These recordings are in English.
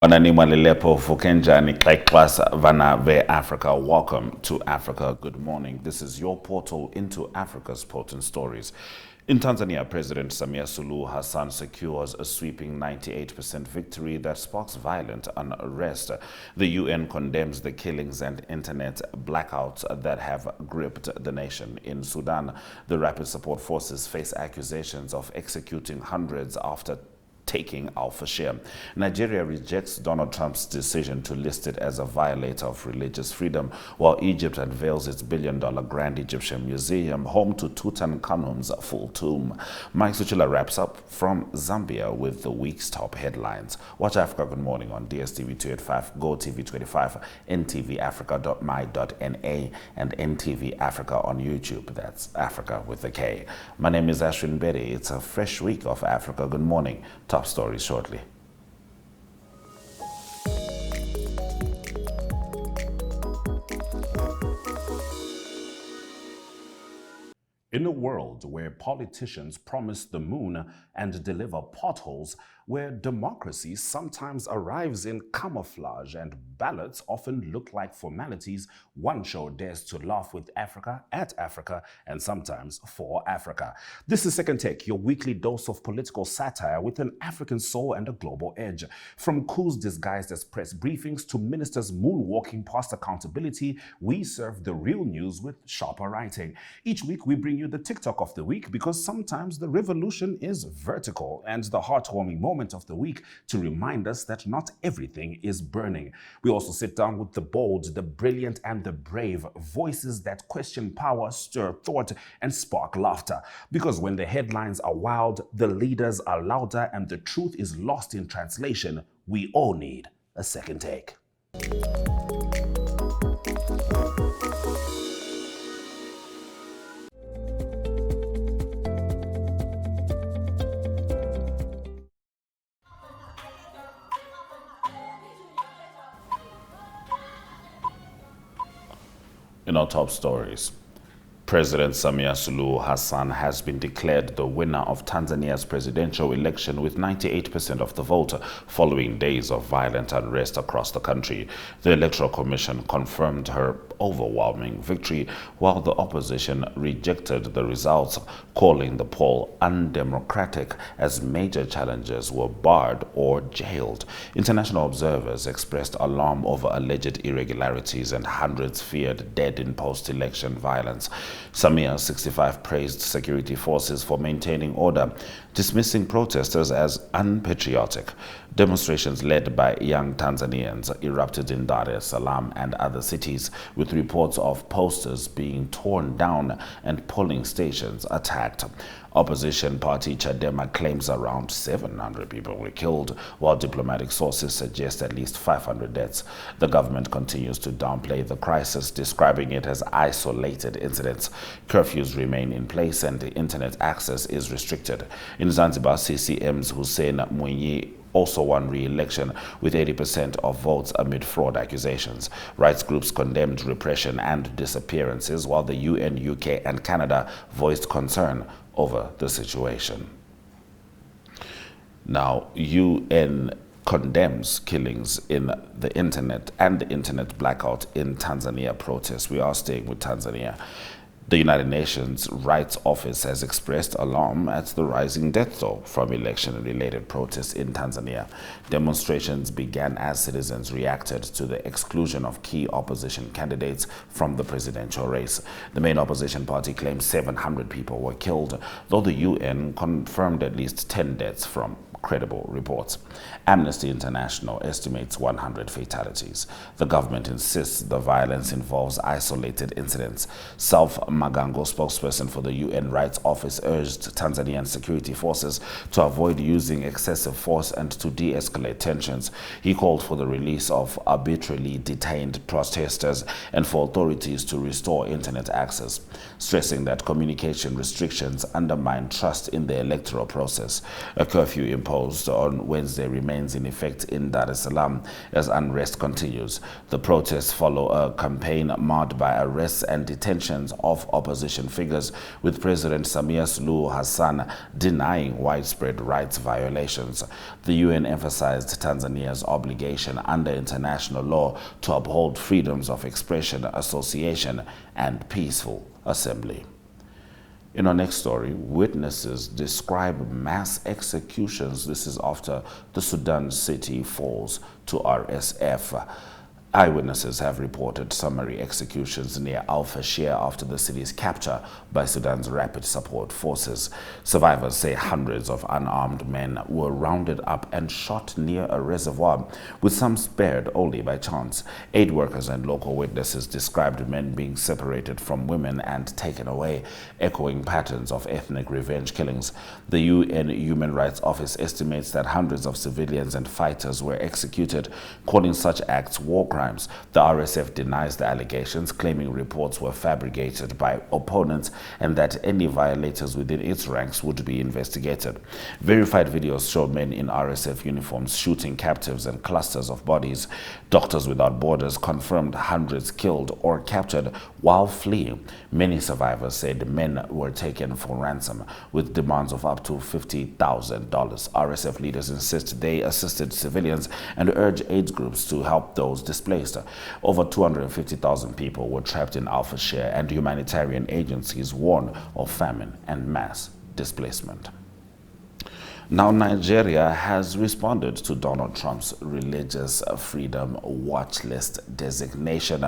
Wananimalelepo Fukenjani Kaikwas Vana Ve Africa. Welcome to Africa. Good morning. This is your portal into Africa's potent stories. In Tanzania, President Samia Suluhu Hassan secures a sweeping 98% victory that sparks violent unrest. The UN condemns the killings and internet blackouts that have gripped the nation. In Sudan, the Rapid Support Forces face accusations of executing hundreds after taking al-Fashir. Nigeria rejects Donald Trump's decision to list it as a violator of religious freedom, while Egypt unveils its billion-dollar Grand Egyptian Museum, home to Tutankhamun's full tomb. Mike Sichula wraps up from Zambia with the week's top headlines. Watch Africa Good Morning on DSTV 285, GOTV 25, ntvafrika.my.na, and NTV Africa on YouTube. That's Africa with a K. My name is Ashwin Betty. It's a fresh week of Africa Good Morning. Top stories shortly. In a world where politicians promise the moon and deliver potholes, where democracy sometimes arrives in camouflage and ballots often look like formalities, one show dares to laugh with Africa, at Africa, and sometimes for Africa. This is Second Take, your weekly dose of political satire with an African soul and a global edge. From coups disguised as press briefings to ministers moonwalking past accountability, we serve the real news with sharper writing. Each week we bring you the TikTok of the week, because sometimes the revolution is vertical, and the heartwarming moment of the week to remind us that not everything is burning. We also sit down with the bold, the brilliant, and the brave, voices that question power, stir thought, and spark laughter. Because when the headlines are wild, the leaders are louder, and the truth is lost in translation, we all need a second take. In our top stories, President Samia Suluhu Hassan has been declared the winner of Tanzania's presidential election with 98% of the vote, following days of violent unrest across the country. The Electoral Commission confirmed her overwhelming victory, while the opposition rejected the results, calling the poll undemocratic as major challengers were barred or jailed. International observers expressed alarm over alleged irregularities, and hundreds feared dead in post-election violence. Samia, 65, praised security forces for maintaining order, dismissing protesters as unpatriotic. Demonstrations led by young Tanzanians erupted in Dar es Salaam and other cities, with reports of posters being torn down and polling stations attacked. Opposition party Chadema claims around 700 people were killed, while diplomatic sources suggest at least 500 deaths. The government continues to downplay the crisis, describing it as isolated incidents. Curfews remain in place and internet access is restricted. In Zanzibar, CCM's Hussein Mwinyi also won re-election with 80% of votes amid fraud accusations. Rights groups condemned repression and disappearances, while the UN, UK, and Canada voiced concern over the situation. Now, UN condemns killings in the internet and the internet blackout in Tanzania protests. We are staying with Tanzania. The United Nations Rights Office has expressed alarm at the rising death toll from election-related protests in Tanzania. Demonstrations began as citizens reacted to the exclusion of key opposition candidates from the presidential race. The main opposition party claims 700 people were killed, though the UN confirmed at least 10 deaths from credible reports. Amnesty International estimates 100 fatalities. The government insists the violence involves isolated incidents. South Magango, spokesperson for the UN Rights Office, urged Tanzanian security forces to avoid using excessive force and to de-escalate tensions. He called for the release of arbitrarily detained protesters and for authorities to restore internet access, stressing that communication restrictions undermine trust in the electoral process. A curfew imposed imposed on Wednesday remains in effect in Dar es Salaam as unrest continues. The protests follow a campaign marred by arrests and detentions of opposition figures, with President Samia Suluhu Hassan denying widespread rights violations. The UN emphasized Tanzania's obligation under international law to uphold freedoms of expression, association, and peaceful assembly. In our next story, witnesses describe mass executions. This is after the Sudan city falls to RSF. Eyewitnesses have reported summary executions near al-Fashir after the city's capture by Sudan's rapid support forces. Survivors say hundreds of unarmed men were rounded up and shot near a reservoir, with some spared only by chance. Aid workers and local witnesses described men being separated from women and taken away, echoing patterns of ethnic revenge killings. The UN Human Rights Office estimates that hundreds of civilians and fighters were executed, calling such acts war crimes. The RSF denies the allegations, claiming reports were fabricated by opponents and that any violators within its ranks would be investigated. Verified videos show men in RSF uniforms shooting captives and clusters of bodies. Doctors Without Borders confirmed hundreds killed or captured while fleeing. Many survivors said men were taken for ransom, with demands of up to $50,000. RSF leaders insist they assisted civilians and urge aid groups to help those displaced. Over 250,000 people were trapped in al-Fashir, and humanitarian agencies warn of famine and mass displacement. Now, Nigeria has responded to Donald Trump's religious freedom watch list designation.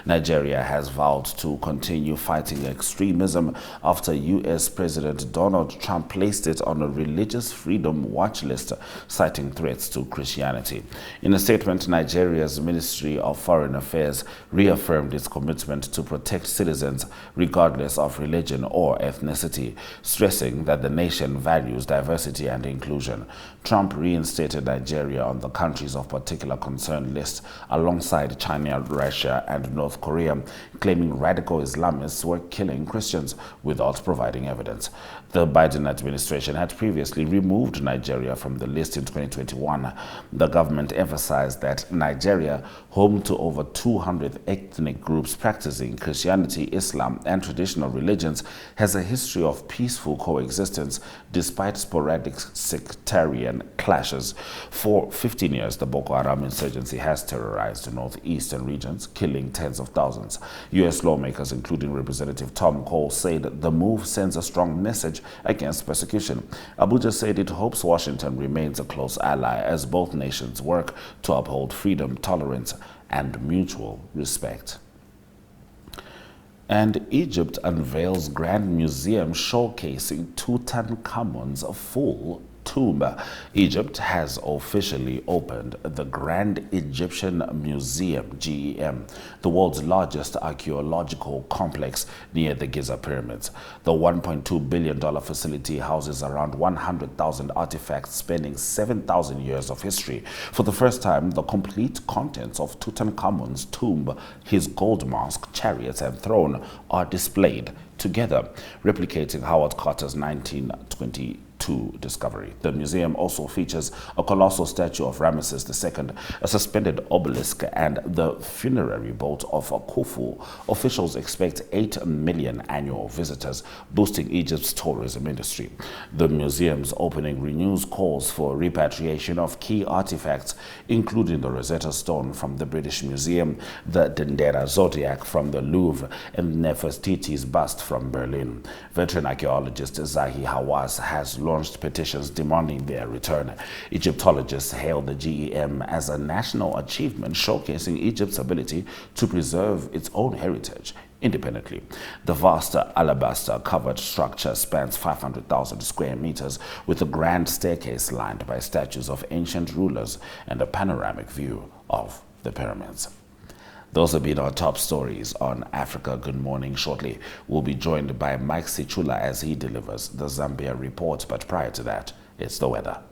Nigeria has vowed to continue fighting extremism after U.S. President Donald Trump placed it on a religious freedom watch list, citing threats to Christianity. In a statement, Nigeria's Ministry of Foreign Affairs reaffirmed its commitment to protect citizens regardless of religion or ethnicity, stressing that the nation values diversity and inclusion. Trump reinstated Nigeria on the countries of particular concern list alongside China, Russia, and North Korea, claiming radical Islamists were killing Christians without providing evidence. The Biden administration had previously removed Nigeria from the list in 2021. The government emphasized that Nigeria, home to over 200 ethnic groups practicing Christianity, Islam, and traditional religions, has a history of peaceful coexistence despite sporadic sectarian clashes. For 15 years, the Boko Haram insurgency has terrorized northeastern regions, killing tens of thousands. U.S. lawmakers, including Representative Tom Cole, said the move sends a strong message against persecution. Abuja said it hopes Washington remains a close ally as both nations work to uphold freedom, tolerance, and mutual respect. And Egypt unveils Grand Museum showcasing Tutankhamun's full tomb. Egypt has officially opened the Grand Egyptian Museum, GEM, the world's largest archaeological complex near the Giza pyramids. The $1.2 billion facility houses around 100,000 artifacts spanning 7,000 years of history. For the first time, the complete contents of Tutankhamun's tomb, his gold mask, chariots, and throne are displayed together, replicating Howard Carter's 1922 discovery. The museum also features a colossal statue of Ramesses II, a suspended obelisk, and the funerary boat of Khufu. Officials expect 8 million annual visitors, boosting Egypt's tourism industry. The museum's opening renews calls for repatriation of key artifacts, including the Rosetta Stone from the British Museum, the Dendera Zodiac from the Louvre, and Nefertiti's bust from Berlin. Veteran archaeologist Zahi Hawass has launched petitions demanding their return. Egyptologists hail the GEM as a national achievement showcasing Egypt's ability to preserve its own heritage independently. The vast alabaster-covered structure spans 500,000 square meters with a grand staircase lined by statues of ancient rulers and a panoramic view of the pyramids. Those have been our top stories on Africa Good Morning. Shortly, we'll be joined by Mike Sichula as he delivers the Zambia report. But prior to that, it's the weather.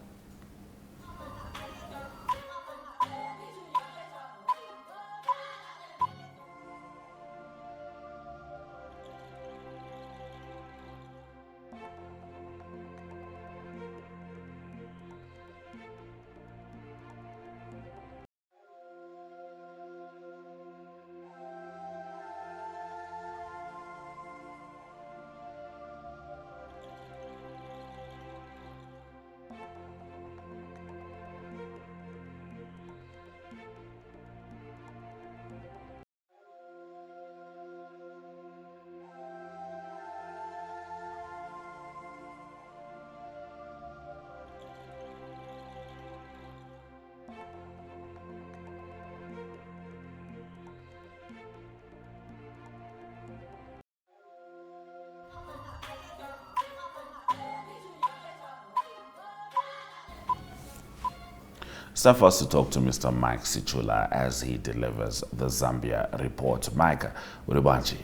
It's time for us to talk to Mr. Mike Sichula as he delivers the Zambia report. Mike, Uribanchi.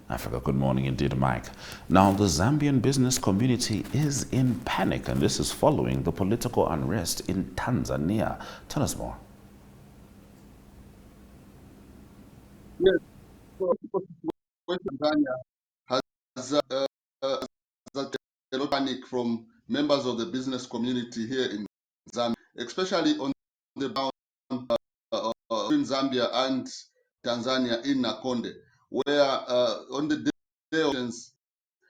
Africa, good morning indeed, Mike. Now, the Zambian business community is in panic, and this is following the political unrest in Tanzania. Tell us more. Yes, so Tanzania has a lot of panic from members of the business community here in Zambia, especially on the ground in Zambia and Tanzania in Nakonde, where on the day of elections,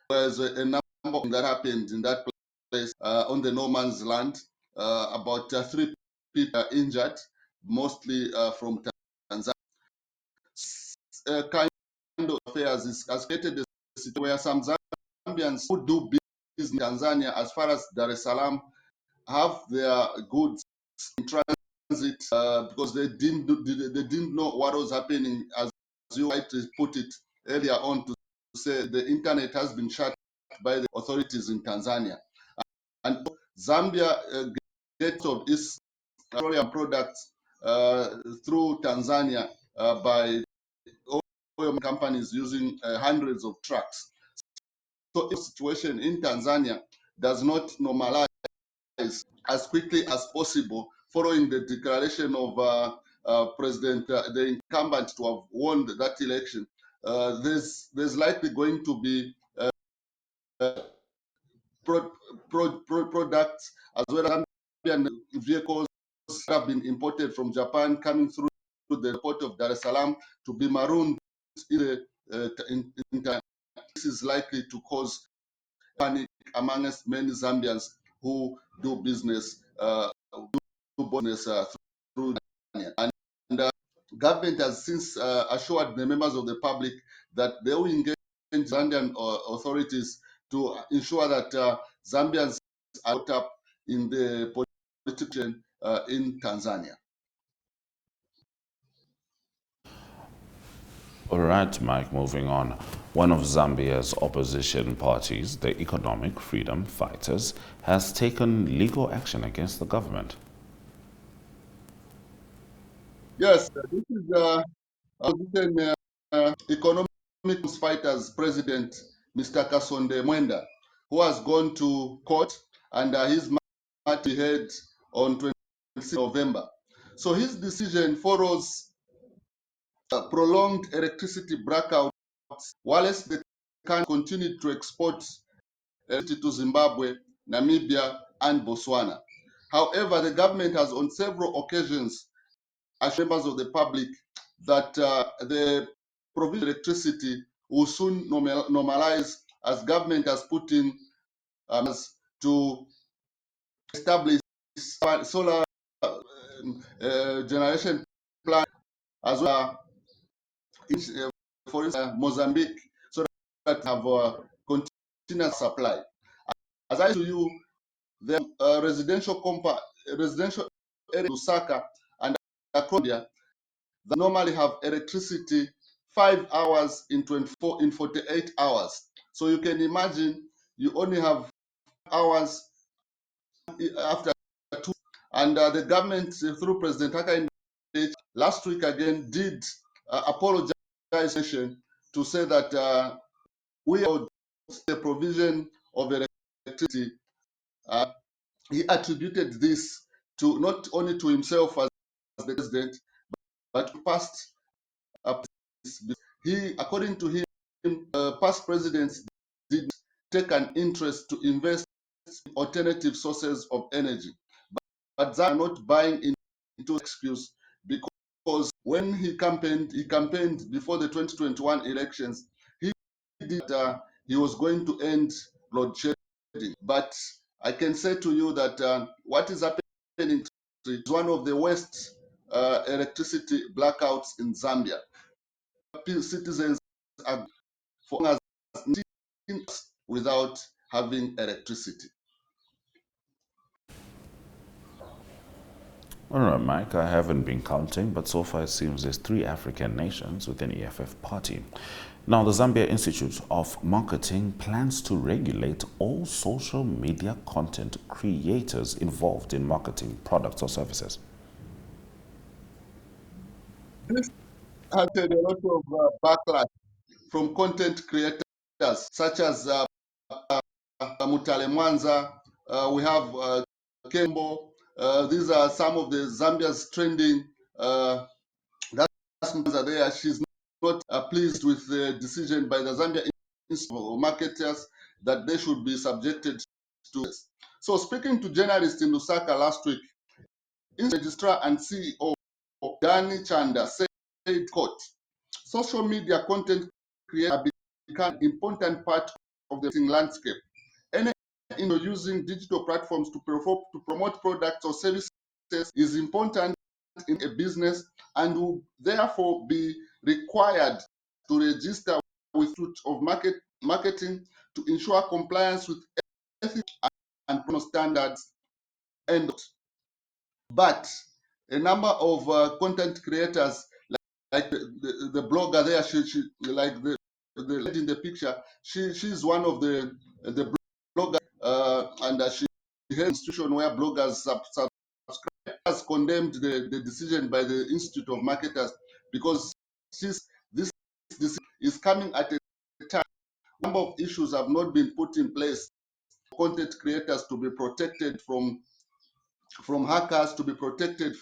there's a number that happened in that place on the no man's land. About 3 people are injured, mostly from Tanzania. Kind of affairs has created a situation where some Zambians who do business in Tanzania, as far as Dar es Salaam, have their goods in transit because they didn't know what was happening, as you rightly put it earlier on, to say the internet has been shut by the authorities in Tanzania. And Zambia gets of its petroleum products through Tanzania by oil companies using hundreds of trucks. So the situation in Tanzania does not normalize as quickly as possible following the declaration of President, the incumbent, to have won that election. There's likely going to be products as well as vehicles that have been imported from Japan coming through the port of Dar es Salaam to be marooned in time. This is likely to cause panic amongst many Zambians who do business through Tanzania. And government has since assured the members of the public that they will engage Zambian authorities to ensure that Zambians are caught up in the political in Tanzania. All right, Mike, moving on. One of Zambia's opposition parties, the Economic Freedom Fighters, has taken legal action against the government. Yes, this is opposition Economic Fighters President, Mr. Kasonde Mwenda, who has gone to court, and his matter heard on 26 November. So his decision follows prolonged electricity blackouts, whilst the country continued to export electricity to Zimbabwe, Namibia, and Botswana. However, the government has on several occasions assured members of the public that the provision of electricity will soon normalize, as government has put in to establish solar generation plant as well for instance, Mozambique, so that have continuous supply. As I to you, the residential area Lusaka and Akrobia that normally have electricity 5 hours in 48 hours. So you can imagine you only have hours after 2. And the government, through President Hakainde, last week again did apologize to say that we are the provision of electricity. He attributed this to not only to himself as the president, but to past. He, according to him, past presidents did take an interest to invest in alternative sources of energy, but they are not buying into excuse, because when he campaigned before the 2021 elections. He did he was going to end load shedding, but I can say to you that what is happening is one of the worst electricity blackouts in Zambia. Citizens are for as without having electricity. All right, Mike, I haven't been counting, but so far it seems there's 3 African nations with an EFF party. Now, the Zambia Institute of Marketing plans to regulate all social media content creators involved in marketing products or services. This has had a lot of backlash from content creators such as Mutale Mwanza. We have Kembo. These are some of the Zambia's trending. That's Mwanza there. She's not pleased with the decision by the Zambia Institute of Marketers that they should be subjected to this. So, speaking to journalists in Lusaka last week, Registrar and CEO Dani Chanda said, quote, social media content creators have become an important part of the landscape. Any using digital platforms to promote products or services is important in a business and will therefore be required to register with the of marketing to ensure compliance with ethics and standards. But a number of content creators, like the blogger there, she like the lady in the picture, she's one of the bloggers, and she has an institution where bloggers subscribe, has condemned the decision by the Institute of Marketers because this is coming at a time. A number of issues have not been put in place for content creators to be protected from hackers, to be protected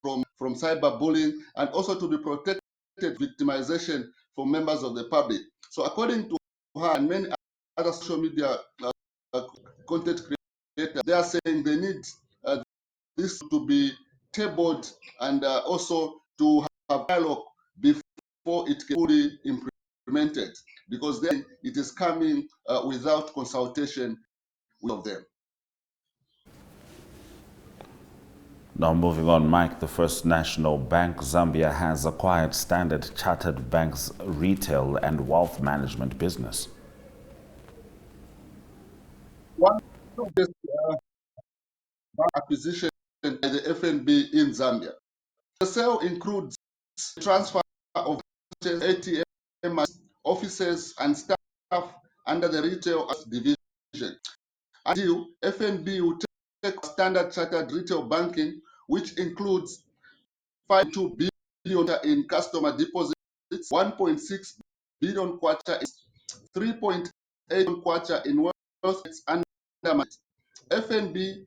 from cyberbullying, and also to be protected victimization for members of the public. So according to her and many other social media content creators, they are saying they need this to be tabled and also to have dialogue before it can fully implemented, because then it is coming without consultation with them. Now, moving on, Mike, the First National Bank Zambia has acquired Standard Chartered Bank's retail and wealth management business. One of the acquisition by the FNB in Zambia. The sale includes transfer of ATM offices and staff under the retail division. Until FNB will take Standard Chartered retail banking, which includes 5.2 billion in customer deposits, 1.6 billion kwacha, 3.8 billion kwacha in wealth under management. FNB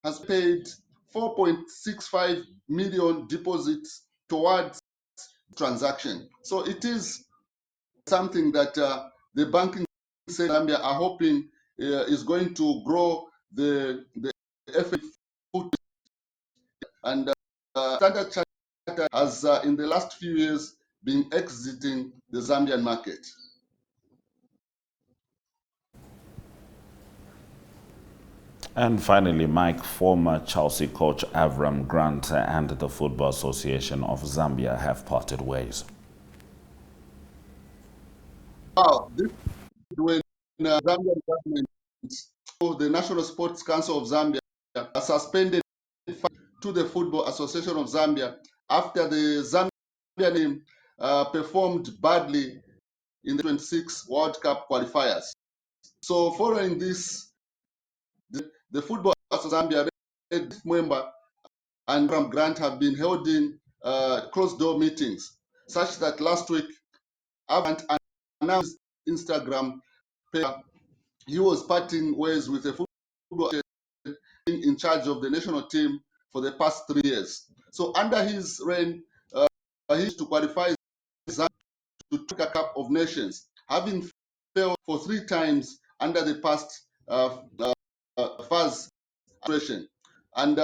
has paid 4.65 million deposits towards transaction. So it is something that the banking sector in Zambia are hoping is going to grow the FNB footprint. And Standard Chartered has in the last few years been exiting the Zambian market. And finally, Mike, former Chelsea coach Avram Grant and the Football Association of Zambia have parted ways. Wow, this is when Zambian government, the National Sports Council of Zambia, suspended to the Football Association of Zambia after the Zambian team performed badly in the 26 World Cup qualifiers. So following this, the Football Association of Zambia member and Grant have been holding closed-door meetings, such that last week, Avant announced Instagram page he was parting ways with the football in charge of the national team for the past 3 years. So under his reign, he used to qualify Zambia to take a Cup of Nations, having failed for 3 times under the past phase administration. And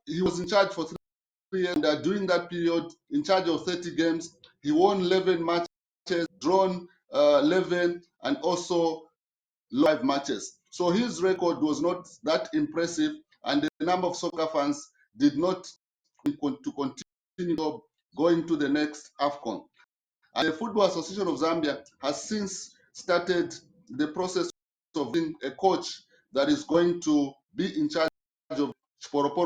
he was in charge for 3 years, and during that period, in charge of 30 games, he won 11 matches, drawn 11, and also live matches. So his record was not that impressive, and the number of soccer fans did not to continue going to the next AFCON. And the Football Association of Zambia has since started the process of being a coach that is going to be in charge of Sporoporo.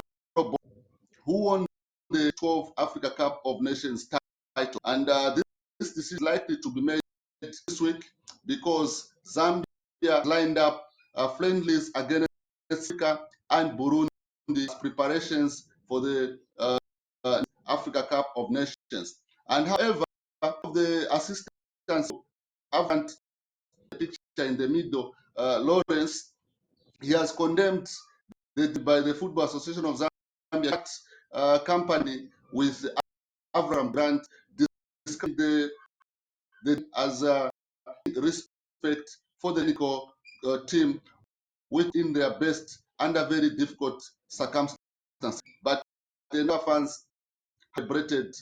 who won the 12 Africa Cup of Nations title. And this decision is likely to be made this week because Zambia lined up friendlies against Africa and Burundi as preparations for the Africa Cup of Nations. And however, the assistants haven't the picture in the middle, Lawrence, he has condemned by the Football Association of Zambia company with Avram Grant as respect for the technical team within their best under very difficult circumstances. But the fans celebrated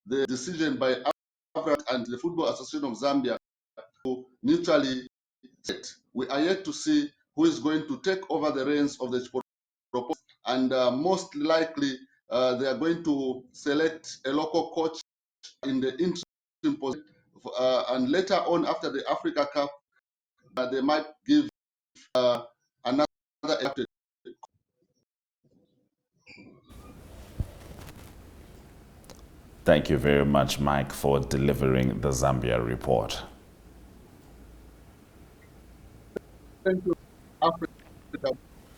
the decision by Avram and the Football Association of Zambia to mutually set. We are yet to see who is going to take over the reins of the sport, and most likely they are going to select a local coach in the interim position, and later on after the Africa Cup, they might give another elected. Thank you very much, Mike, for delivering the Zambia report. Thank you, Africa.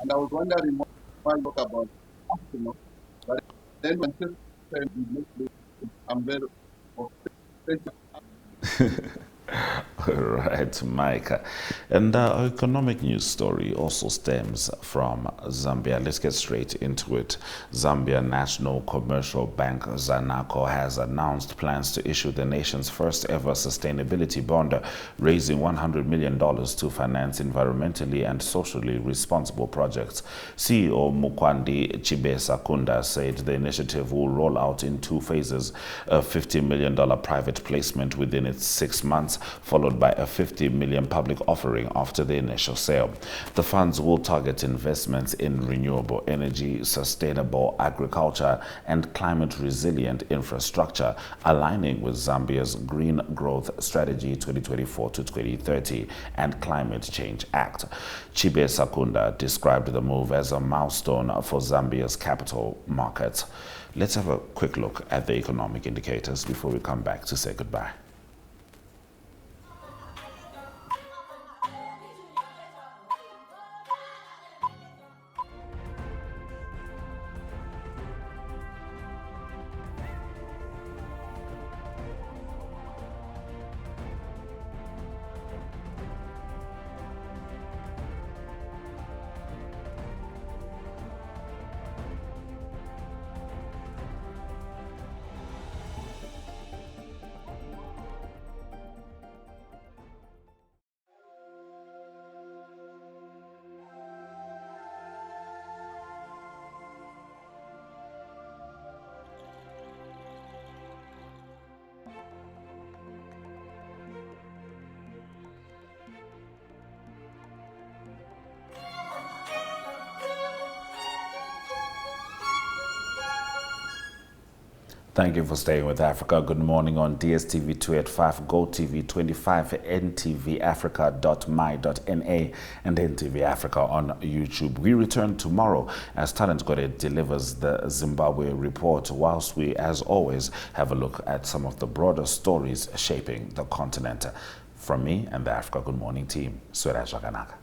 And I was wondering why you talk about Africa, but then when I'm very thank you. All right, Mike. And our economic news story also stems from Zambia. Let's get straight into it. Zambia National Commercial Bank, ZANACO, has announced plans to issue the nation's first ever sustainability bond, raising $100 million to finance environmentally and socially responsible projects. CEO Mukwandi Chibesa-Kunda said the initiative will roll out in 2 phases, a $50 million private placement within its 6 months, followed by a $50 million public offering after the initial sale. The funds will target investments in renewable energy, sustainable agriculture, and climate-resilient infrastructure, aligning with Zambia's Green Growth Strategy 2024 to 2030 and Climate Change Act. Chibesa-Kunda described the move as a milestone for Zambia's capital markets. Let's have a quick look at the economic indicators before we come back to say goodbye. Thank you for staying with Africa. Good morning on DSTV 285, GOTV 25, ntvafrika.my.na, and NTV Africa on YouTube. We return tomorrow as Talent Got It delivers the Zimbabwe report, whilst we, as always, have a look at some of the broader stories shaping the continent. From me and the Africa Good Morning team, Swera Jaganaka.